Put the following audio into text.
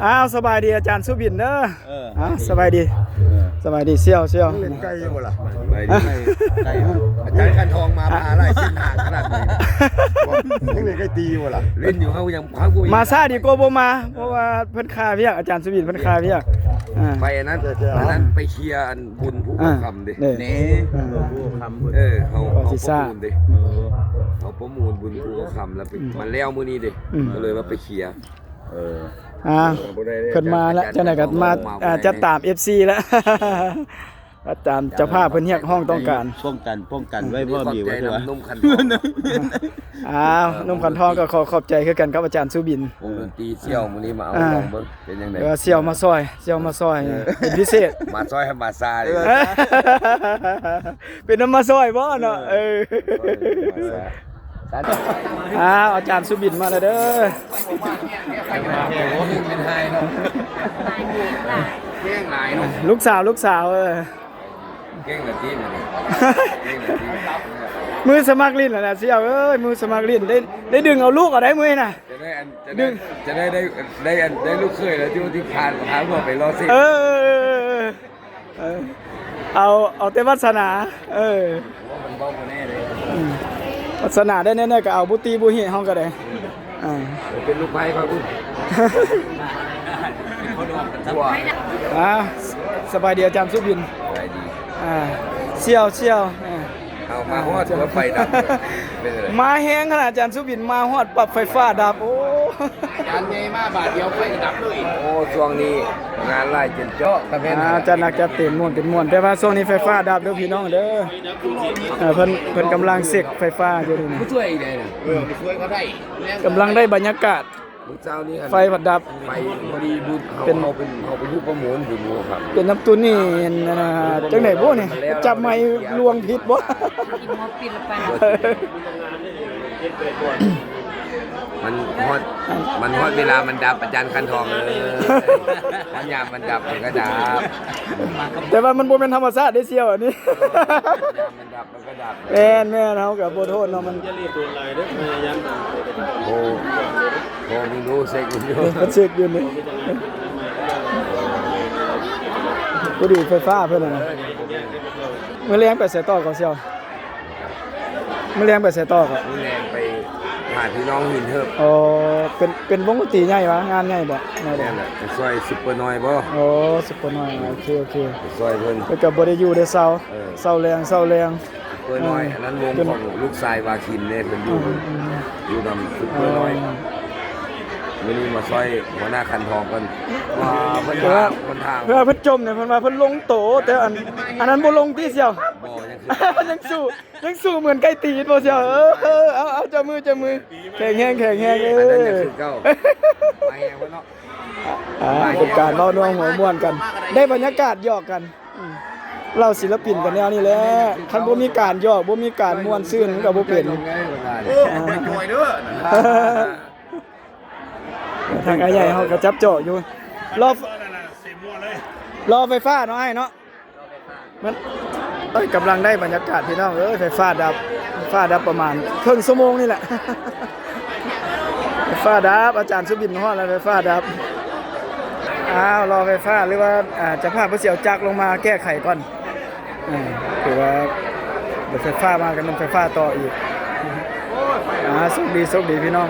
อ้าวสบายดีอาจารย์สุบินเด้อสบายดีสบายดีเสี่ยวเล่นใกล้อยู่ล่ะไปดีใกล้อาจารย์คันทองมาพาไล่เส้นทางขนาดนี้ยังเล่นใกล้ตีอยู่ล่ะเล่นอยู่เขายังพักกูมาซาดีโกบ่มาเพราะว่าเพิ่นคาเวียกอาจารย์สุบินเพิ่นคาเวียกไปอันนั้นไปเคลียร์อันบุญผู้คำดินี่ผู้คำเขาประมูลดิเขาประมูลบุญผู้คำแล้วมันแล้วมื้อนี้ดิก็เลยว่าไปเคลียร์เพิ่นมาแล้วจังได๋ก็มาจะตาม FC แล้วอาจารย์เจ้าภาพเพิ่นเรียกห้องต้องการป้องกันไว้บ่มีไว้ตัวนุ่มขันทองนุ่มขันทองก็ขอบใจคือกันครับอาจารย์สุบินวงดนตรีเสี่ยวมื้อนี้มาเอาลองเบิ่งเป็นจังได๋เสี่ยวมาซอยเป็นพิเศษมาซอยให้มาซาดิเป็นน้ำมาซอยบ่เนาะอาจารย์สุบินมาแล้วเด้อลูกสาวเก่งละทีมมือสมัครลิ้นน่ะเสี่ยวมือสมัครลิ้นได้ดึงเอาลูกเอาได้มื้อน่ะจะได้ลูกเคยแล้วที่ผ่านบ่ไปรอสิเอาแต่วาสนามันบ่แน่เลยวาสนาได้แน่ๆก็เอาบุตรีบุหิเฮาก็ได้เป็นลูกไผ่ครับคุณสบายดีอาจารย์สุบินสบายดีเสี่ยวเอามาฮอดรถไฟดับมาแห้งขนาดอาจารย์สุบินมาฮอดปรับไฟฟ้าดับโอ้อาจารย์ใหญ่มาบาทเดียวไฟดับเลยโอ้ช่วงนี้งานไล่จนเจาะตะเวนอาจารย์นักจะเต็มม่วนแต่ว่าช่วงนี้ไฟฟ้าดับเด้อพี่น้องเด้อเพิ่นกำลังเสกไฟฟ้าอยู่นี่ผู้ช่วยได้น่ะผู้ช่วยก็ได้กำลังได้บรรยากาศไฟผัดดับไฟพอดีบุญเป็นเขาไปยุบประมูลบุญครับเป็นน้ำตุนนี่จังไหนบ่นี่จับไม้ลวงผิดบ่มันฮอดเวลามันดับอาจารย์คันทองเลยมันยามมันดับมันก็ดับแต่ว่ามันบ่เป็นธรรมชาติได้เสี่ยวอันนี้มันดับมันก็ดับแม่เฮาก็บ่โทษเนาะมันโอ้มึงดูเซ็กอยู่มันเซ็กอยู่นี่บ่ดีไฟฟ้าเพิ่นน่ะมื้อแรงไปใส่ต่อก็เสี่ยวมื้อแรงไปใส่ต่อก็มื้อแรงไปหาพี่น้องหินเถิบเป็นวงดนตรีใหญ่วะงานใหญ่บ่แม่นแหละซอยซุปเปอร์น้อยบ่ซุปเปอร์น้อยโอเคซอยเพิ่นก็บ่ได้อยู่ได้เซาแรงซุปเปอร์น้อยอันนั้นวงของลูกชายวาคินเนี่ยเพิ่นอยู่นำซุปเปอร์น้อยมื้อนี้มาซอยหัวหน้าคันทองกันเพิ่นทางเพิ่นจมเนี่ยเพิ่นว่าเพิ่นลงโตแต่อันนั้นบ่ลงติเสี่ยวบ่ยังสู้เหมือนไก่ตีบ่เสี่ยวเอาจับมือแข็งแฮงอันนั้นคือเก่าไปแฮงเพิ่นเนาะเป็นการเว้านัวหัวม่วนกัน ได้บรรยากาศหยอกกันเราศิลปินกันแนวนี้แหละคันบ่มีการหยอกบ่มีการม่วนซื่นก็บ่เป็นไปจ่อยเด้อทางใหญ่เขาก็จับเจาะอยู่รอไฟฟ้าเนาะไอ้เนาะมันกำลังได้บรรยากาศพี่น้องไฟฟ้าดับประมาณครึ่งชั่วโมงนี่แหละไฟฟ้าดับอาจารย์สุบินฮอดแล้วไฟฟ้าดับรอไฟฟ้าหรือว่าจะพาผู้เสี่ยวจักรลงมาแก้ไขก่อนคือว่าเดี๋ยวไฟฟ้ามากันมันไฟฟ้าต่ออีกโชคดีพี่น้อง